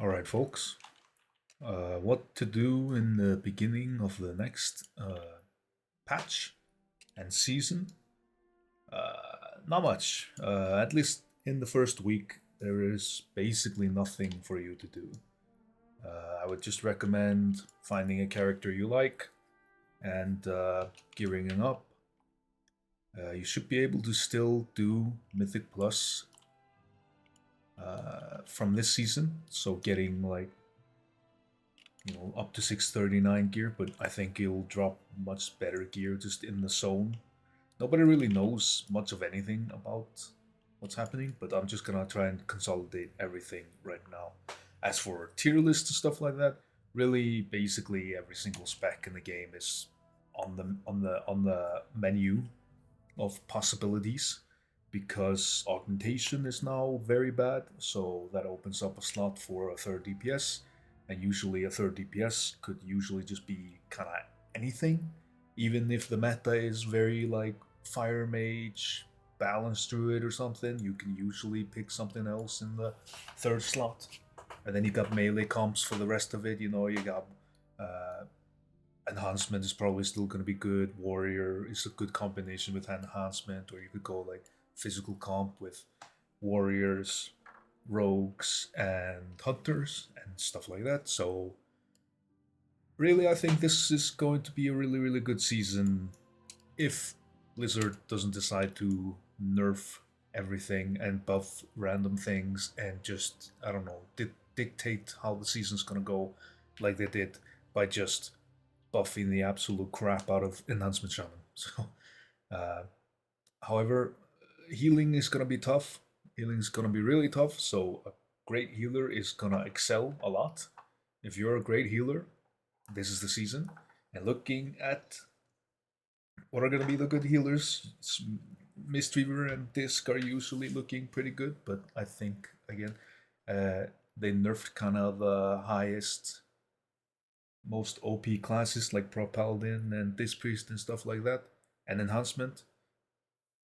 All right, folks. What to do in the beginning of the next patch and season? Not much. At least in the first week, there is basically nothing for you to do. I would just recommend finding a character you like and gearing it up. You should be able to still do Mythic Plus from this season, so getting like up to 639 gear, but I think you'll drop much better gear just in the zone. Nobody really knows much of anything about what's happening, but I'm just gonna try and consolidate everything right now. As for tier lists and stuff like that, really basically every single spec in the game is on the menu of possibilities because augmentation is now very bad, so that opens up a slot for a third DPS, and usually a third DPS could usually just be kind of anything, even if the meta is very like fire mage, balance druid or something. You can usually pick something else in the third slot, and then you got melee comps for the rest of it. You got uh, enhancement is probably still going to be good. Warrior is a good combination with enhancement, or you could go like physical comp with warriors, rogues, and hunters and stuff like that. So really, I think this is going to be a really good season if Blizzard doesn't decide to nerf everything and buff random things and just I don't know dictate how the season's gonna go like they did by just buffing the absolute crap out of Enhancement Shaman. So, uh, however, healing is gonna be tough. Healing is gonna be really tough. So a great healer is gonna excel a lot. If you're a great healer, this is the season. And looking at what are gonna be the good healers, Mistweaver and Disc are usually looking pretty good, but I think again, uh, they nerfed kind of the highest most OP classes like Pro Paladin and Disc Priest and stuff like that. And enhancement,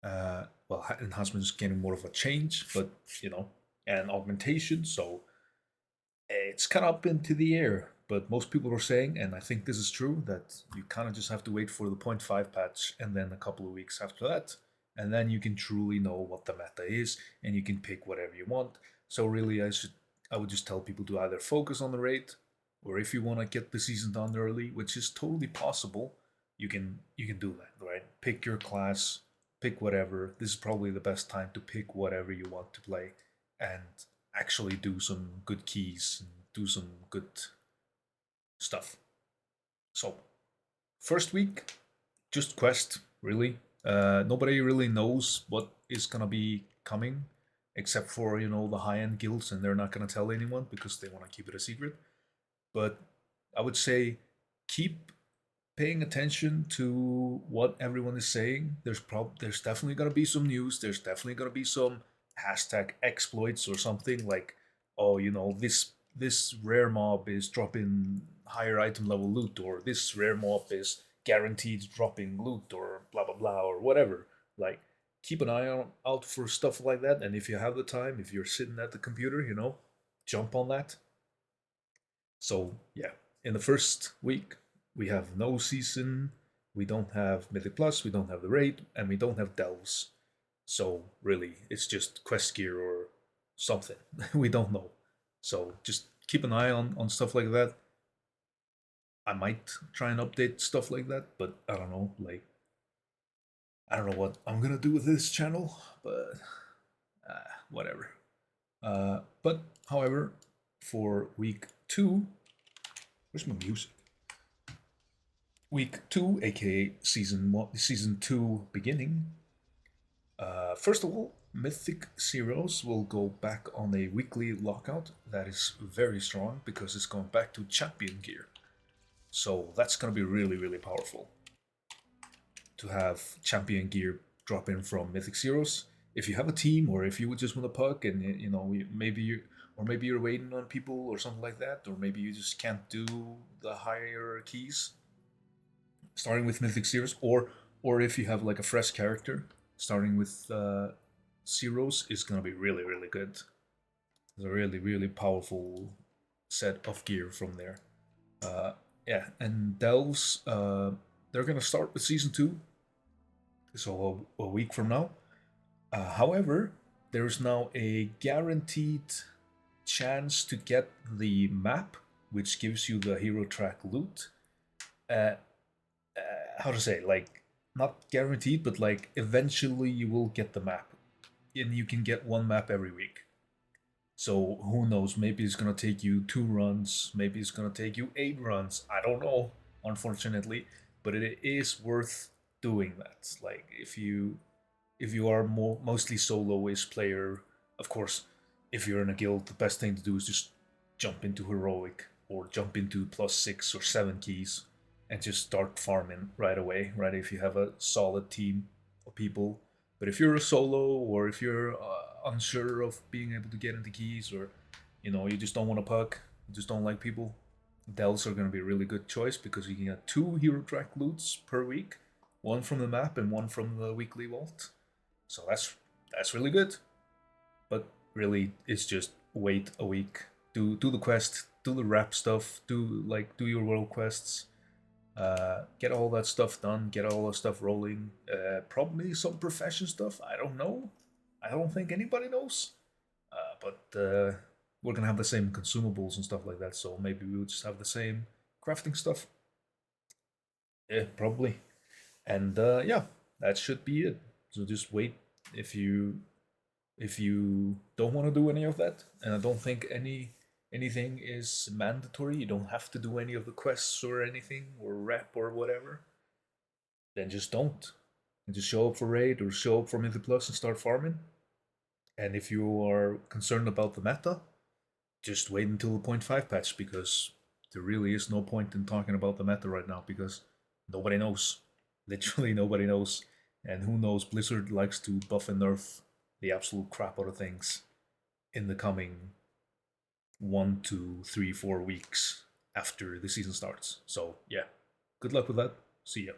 well, enhancement is getting more of a change, but and augmentation. So it's kind of up into the air. But most people are saying, and I think this is true, that you kind of just have to wait for the point 0.5 patch and then a couple of weeks after that. And then you can truly know what the meta is and you can pick whatever you want. So really I would just tell people to either focus on the raid, or if you want to get the season done early, which is totally possible, you can do that, right? Pick your class, pick whatever. This is probably the best time to pick whatever you want to play and actually do some good keys and do some good stuff. So, first week, just quest, really. Nobody really knows what is gonna be coming, except for the high-end guilds, and they're not gonna tell anyone because they want to keep it a secret. But I would say keep paying attention to what everyone is saying. There's definitely gonna be some news. There's definitely gonna be some hashtag exploits or something like, oh, this rare mob is dropping higher item level loot, or this rare mob is guaranteed dropping loot, or blah blah blah, or whatever. Like, keep an eye out for stuff like that. And if you have the time, if you're sitting at the computer, jump on that. So yeah, in the first week we have no season, we don't have Mythic Plus, we don't have the raid, and we don't have delves. So really, it's just quest gear or something. We don't know. So just keep an eye on stuff like that. I might try and update stuff like that, but I don't know. Like, I don't know what I'm gonna do with this channel, but whatever. But however, for week two, where's my music? Week two, aka season two beginning. First of all, Mythic Zeros will go back on a weekly lockout that is very strong because it's going back to champion gear. So that's gonna be really powerful to have champion gear drop in from Mythic Zeros. If you have a team, or if you would just want a puck, and maybe you're waiting on people or something like that, or maybe you just can't do the higher keys, starting with Mythic Zeros, or if you have like a fresh character, starting with Zeros is gonna be really good. It's a really powerful set of gear from there. Uh, yeah, and Delves, they're gonna start with season two, so a week from now. However, there's now a guaranteed chance to get the map, which gives you the hero track loot. Uh, how to say, like, not guaranteed, but like eventually you will get the map, and you can get one map every week. So who knows? Maybe it's gonna take you 2 runs. Maybe it's gonna take you 8 runs. I don't know, unfortunately, but it is worth doing that. Like if you are mostly soloist player, of course, if you're in a guild, the best thing to do is just jump into heroic or jump into +6 or 7 keys and just start farming right away. Right, if you have a solid team of people. But if you're a solo or if you're unsure of being able to get into keys, or you just don't want to puck, you just don't like people, Dells are going to be a really good choice because you can get 2 hero track loots per week, one from the map and one from the weekly vault. So that's really good. But really, it's just wait a week, do the quest, do the rap stuff, do your world quests, get all that stuff done, get all that stuff rolling. Probably some profession stuff. I don't know. I don't think anybody knows. But we're gonna have the same consumables and stuff like that. So maybe we'll just have the same crafting stuff. Yeah, probably. And yeah, that should be it. So just wait if you if you don't want to do any of that, and I don't think anything is mandatory. You don't have to do any of the quests or anything or rep or whatever. Then just don't. And just show up for raid or show up for Mythic Plus and start farming. And if you are concerned about the meta, just wait until the point 5 patch because there really is no point in talking about the meta right now because nobody knows. Literally nobody knows. And who knows, Blizzard likes to buff and nerf the absolute crap out of things in the coming 1, 2, 3, 4 weeks after the season starts. So, yeah, good luck with that. See ya.